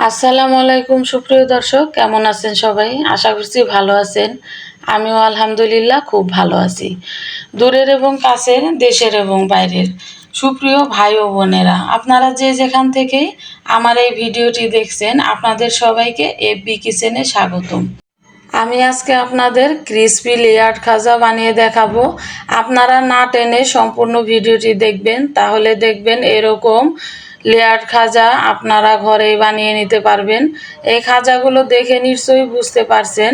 আসসালামু আলাইকুম সুপ্রিয় দর্শক, কেমন আছেন সবাই? আশা করছি ভালো আছেন। আমিও আলহামদুলিল্লাহ খুব ভালো আছি। দূরের এবং কাছের, দেশের এবং বাইরের সুপ্রিয় ভাই ও বোনেরা, আপনারা যে যেখান থেকে আমার এই ভিডিওটি দেখছেন, আপনাদের সবাইকে এফবি কিচেনে স্বাগতম। আমি আজকে আপনাদের ক্রিসপি লেয়ার্ড খাজা বানিয়ে দেখাবো। আপনারা না টেনে সম্পূর্ণ ভিডিওটি দেখবেন, তাহলে দেখবেন এরকম লেয়ার্ড খাজা আপনারা ঘরেই বানিয়ে নিতে পারবেন। এই খাজাগুলো দেখে নিশ্চয়ই বুঝতে পারছেন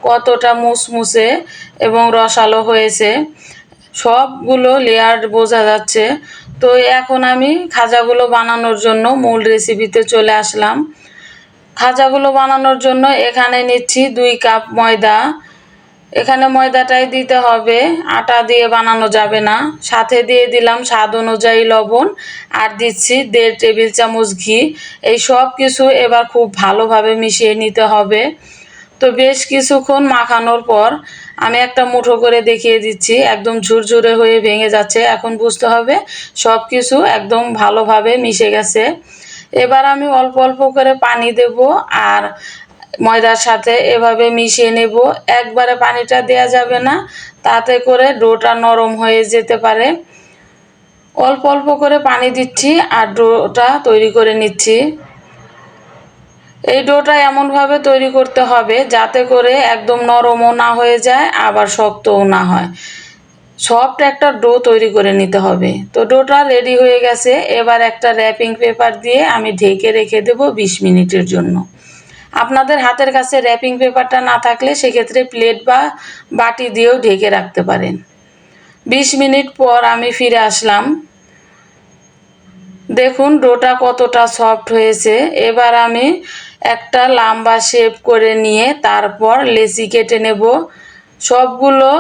কতটা মুসমুসে এবং রসালো হয়েছে। সবগুলো লেয়ার্ড বোঝা যাচ্ছে। তো এখন আমি খাজাগুলো বানানোর জন্য মূল রেসিপিতে চলে আসলাম। খাজাগুলো বানানোর জন্য এখানে নিচ্ছি 2 কাপ ময়দা। এখানে ময়দাটাই দিতে হবে, আটা দিয়ে বানানো যাবে না। সাথে দিয়ে দিলাম স্বাদ অনুযায়ী লবণ আর দিচ্ছি 1.5 টেবিল চামচ ঘি। এই সব কিছু এবার খুব ভালোভাবে মিশিয়ে নিতে হবে। তো বেশ কিছুক্ষণ মাখানোর পর আমি একটা মুঠো করে দেখিয়ে দিচ্ছি, একদম ঝুরঝুরে হয়ে ভেঙে যাচ্ছে। এখন বুঝতে হবে সব কিছু একদম ভালোভাবে মিশে গেছে। এবার আমি অল্প অল্প করে পানি দেব আর ময়দার সাথে এভাবে মিশিয়ে নেব। একবারে পানিটা দেয়া যাবে না, তাতে করে ডোটা নরম হয়ে যেতে পারে। অল্প অল্প করে পানি দিচ্ছি আর ডোটা তৈরি করে নিচ্ছি। এই ডোটা এমনভাবে তৈরি করতে হবে যাতে করে একদম নরমও না হয়ে যায় আবার শক্তও না হয়। সফট একটা ডো তৈরি করে নিতে হবে। তো ডোটা রেডি হয়ে গেছে। এবার একটা র্যাপিং পেপার দিয়ে আমি ঢেকে রেখে দেব 20 মিনিটের জন্য। আপনাদের হাতের কাছে র্যাপিং পেপারটা না থাকলে সেক্ষেত্রে প্লেট বা বাটি দিয়েও ঢেকে রাখতে পারেন। 20 মিনিট পর আমি ফিরে আসলাম। দেখুন ডোটা কতটা সফট হয়েছে। এবার আমি একটা লম্বা শেপ করে নিয়ে তারপর লেচি কেটে নেব। সবগুলো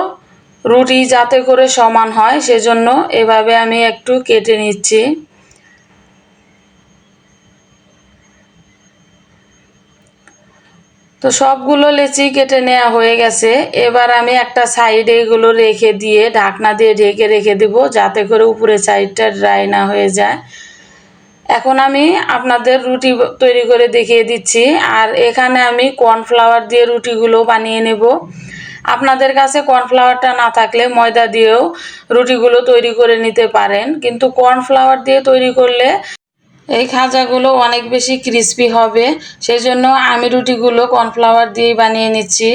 রুটি যাতে করে সমান হয় সেজন্য এভাবে আমি একটু কেটে নিচ্ছি। তো সবগুলো লেচি কেটে নেওয়া হয়ে গেছে। এবার আমি একটা সাইডে এগুলো রেখে দিয়ে ঢাকনা দিয়ে ঢেকে রেখে দেব যাতে করে উপরে সাইডটা ড্রাই না হয়ে যায়। এখন আমি আপনাদের রুটি তৈরি করে দেখিয়ে দিচ্ছি। আর এখানে আমি কর্নফ্লাওয়ার দিয়ে রুটিগুলো বানিয়ে নেব। আপনাদের কাছে কর্নফ্লাওয়ারটা না থাকলে ময়দা দিয়েও রুটিগুলো তৈরি করে নিতে পারেন, কিন্তু কর্নফ্লাওয়ার দিয়ে তৈরি করলে এই খাজাগুলো অনেক বেশি ক্রিস্পি হবে। সেজন্য আমি রুটিগুলো কর্নফ্লাওয়ার দিয়েই বানিয়ে নিচ্ছি।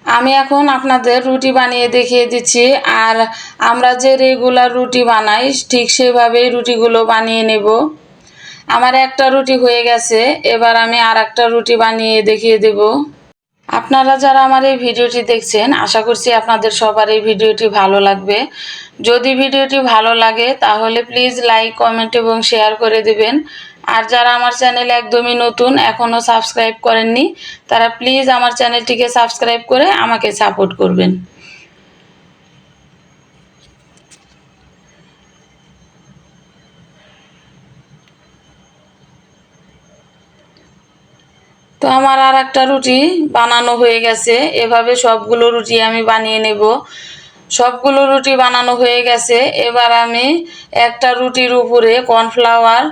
আমি এখন আপনাদের রুটি বানিয়ে দেখিয়ে দিচ্ছি। আর আমরা যে রেগুলার রুটি বানাই ঠিক সেভাবেই রুটিগুলো বানিয়ে নেব। আমার একটা রুটি হয়ে গেছে। এবার আমি আর একটা রুটি বানিয়ে দেখিয়ে দেব। আপনারা যারা আমার এই ভিডিওটি দেখছেন, আশা করছি আপনাদের সবার এই ভিডিওটি ভালো লাগবে। যদি ভিডিওটি ভালো লাগে তাহলে প্লিজ লাইক, কমেন্ট এবং শেয়ার করে দেবেন। আর যারা আমার চ্যানেল একদমই নতুন, এখনও সাবস্ক্রাইব করেননি, তারা প্লিজ আমার চ্যানেলটিকে সাবস্ক্রাইব করে আমাকে সাপোর্ট করবেন। তো আমার আর একটা রুটি বানানো হয়ে গেছে। এভাবে সবগুলো রুটি আমি বানিয়ে নেব। সবগুলো রুটি বানানো হয়ে গেছে। এবার আমি একটা রুটির উপরে কর্নফ্লাওয়ার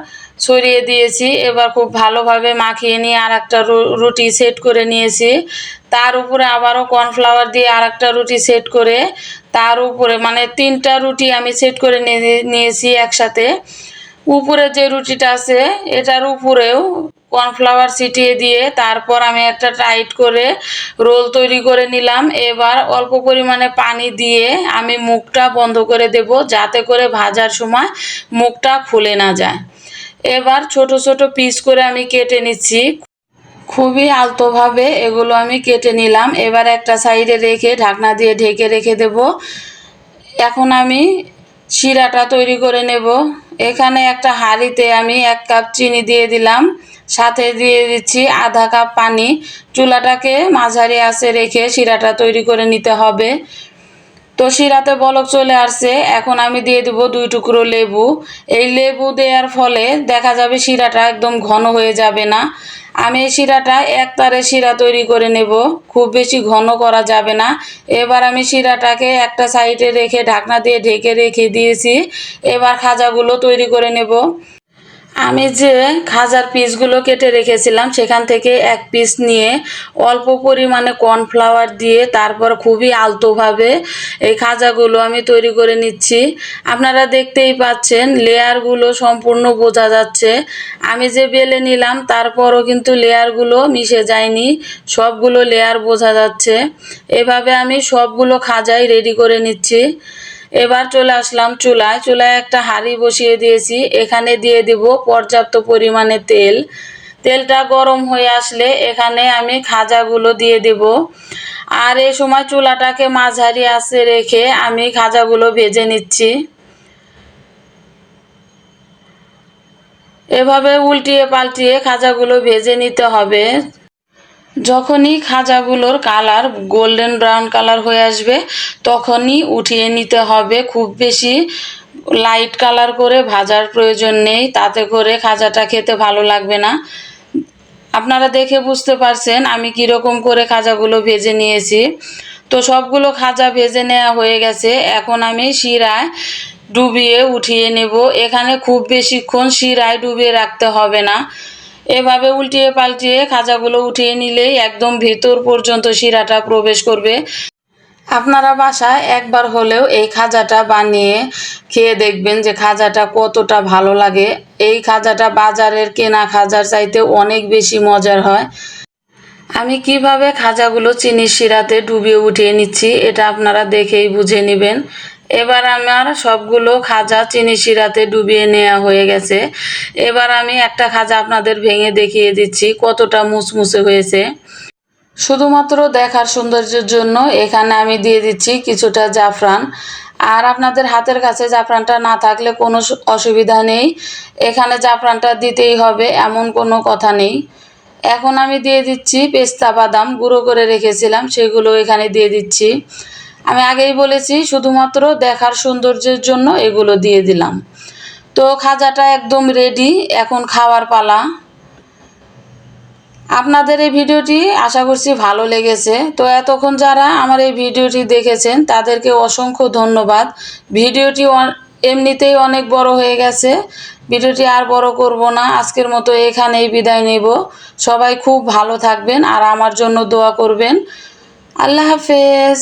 ছড়িয়ে দিয়েছি। এবার খুব ভালোভাবে মাখিয়ে নিয়ে আর একটা রুটি সেট করে নিয়েছি। তার উপরে আবারও কর্নফ্লাওয়ার দিয়ে আর একটা রুটি সেট করে তার উপরে মানে 3টা রুটি আমি সেট করে নিয়েছি একসাথে। উপরে যে রুটিটা আছে এটার উপরেও কর্নফ্লাওয়ার ছিটিয়ে দিয়ে তারপর আমি একটা টাইট করে রোল তৈরি করে নিলাম। এবার অল্প পরিমাণে পানি দিয়ে আমি মুখটা বন্ধ করে দেব যাতে করে ভাজার সময় মুখটা খুলে না যায়। এবার ছোট ছোট পিস করে আমি কেটে নিচ্ছি। খুবই আলতোভাবে এগুলো আমি কেটে নিলাম। এবার একটা সাইডে রেখে ঢাকনা দিয়ে ঢেকে রেখে দেব। এখন আমি শিরাটা তৈরি করে নেব। এখানে একটা হাঁড়িতে আমি 1 কাপ চিনি দিয়ে দিলাম, সাথে দিয়ে দিচ্ছি আধা কাপ পানি। চুলাটাকে মাঝারি আঁচে রেখে শিরাটা তৈরি করে নিতে হবে। তো শিরাতে বলক চলে আসছে। এখন আমি দিয়ে দেব 2 টুকরো লেবু। এই লেবু দেওয়ার ফলে দেখা যাবে শিরাটা একদম ঘন হয়ে যাবে না। আমি এই শিরাটা একতারে শিরা তৈরি করে নেব, খুব বেশি ঘন করা যাবে না। এবার আমি শিরাটাকে একটা সাইডে রেখে ঢাকনা দিয়ে ঢেকে রেখে দিয়েছি। এবার খাজাগুলো তৈরি করে নেব। আমি যে খাজার পিসগুলো কেটে রেখেছিলাম সেখান থেকে এক পিস নিয়ে অল্প পরিমাণে কর্নফ্লাওয়ার দিয়ে তারপর খুবই আলতোভাবে এই খাজাগুলো আমি তৈরি করে নিচ্ছি। আপনারা দেখতেই পাচ্ছেন লেয়ারগুলো সম্পূর্ণ বোঝা যাচ্ছে। আমি যে বেলে নিলাম তারপরও কিন্তু লেয়ারগুলো মিশে যায়নি, সবগুলো লেয়ার বোঝা যাচ্ছে। এভাবে আমি সবগুলো খাজাই রেডি করে নিচ্ছি। এবার চলে আসলাম চুলায়। চুলায় একটা হাঁড়ি বসিয়ে দিয়েছি। এখানে দিয়ে দিব পর্যাপ্ত পরিমাণে তেল। তেলটা গরম হয়ে আসলে এখানে আমি খাজাগুলো দিয়ে দেব। আর এই সময় চুলাটাকে মাঝারি আঁচে রেখে আমি খাজাগুলো ভেজে নিচ্ছি। এভাবে উল্টিয়ে পাল্টিয়ে খাজাগুলো ভেজে নিতে হবে। যখনই খাজাগুলোর কালার গোল্ডেন ব্রাউন কালার হয়ে আসবে তখনই উঠিয়ে নিতে হবে। খুব বেশি লাইট কালার করে ভাজার প্রয়োজন নেই, তাতে করে খাজাটা খেতে ভালো লাগবে না। আপনারা দেখে বুঝতে পারছেন আমি কীরকম করে খাজাগুলো ভেজে নিয়েছি। তো সবগুলো খাজা ভেজে নেওয়া হয়ে গেছে। এখন আমি শিরায় ডুবিয়ে উঠিয়ে নেব। এখানে খুব বেশিক্ষণ শিরায় ডুবিয়ে রাখতে হবে না। এভাবে উল্টিয়ে পাল্টিয়ে খাজাগুলো উঠিয়ে নিলেই একদম ভেতর পর্যন্ত শিরাটা প্রবেশ করবে। আপনারা বাসায় একবার হলেও এই খাজাটা বানিয়ে খেয়ে দেখবেন যে খাজাটা কতটা ভালো লাগে। এই খাজাটা বাজারের কেনা খাজার চাইতে অনেক বেশি মজার হয়। আমি কিভাবে খাজাগুলো চিনির শিরাতে ডুবিয়ে উঠিয়ে নিচ্ছি এটা আপনারা দেখেই বুঝে নেবেন। এবার আমার সবগুলো খাজা চিনির শিরাতে ডুবিয়ে নেওয়া হয়ে গেছে। এবার আমি একটা খাজা আপনাদের ভেঙে দেখিয়ে দিচ্ছি কতটা মুচমুচে হয়েছে। শুধুমাত্র দেখার সৌন্দর্যের জন্য এখানে আমি দিয়ে দিচ্ছি কিছুটা জাফরান। আর আপনাদের হাতের কাছে জাফরানটা না থাকলে কোনো অসুবিধা নেই, এখানে জাফরানটা দিতেই হবে এমন কোনো কথা নেই। এখন আমি দিয়ে দিচ্ছি পেস্তা বাদাম গুঁড়ো করে রেখেছিলাম, সেগুলো এখানে দিয়ে দিচ্ছি। আমি আগেই বলেছি শুধুমাত্র দেখার সৌন্দর্যের জন্য এগুলো দিয়ে দিলাম। তো খাজাটা একদম রেডি, এখন খাওয়ার পালা। আপনাদের এই ভিডিওটি আশা করছি ভালো লেগেছে। তো এতক্ষণ যারা আমার এই ভিডিওটি দেখেছেন তাদেরকে অসংখ্য ধন্যবাদ। ভিডিওটি এমনিতেই অনেক বড় হয়ে গেছে, ভিডিওটি আর বড় করব না। আজকের মতো এখানেই বিদায় নেব। সবাই খুব ভালো থাকবেন আর আমার জন্য দোয়া করবেন। আল্লাহ হাফেজ।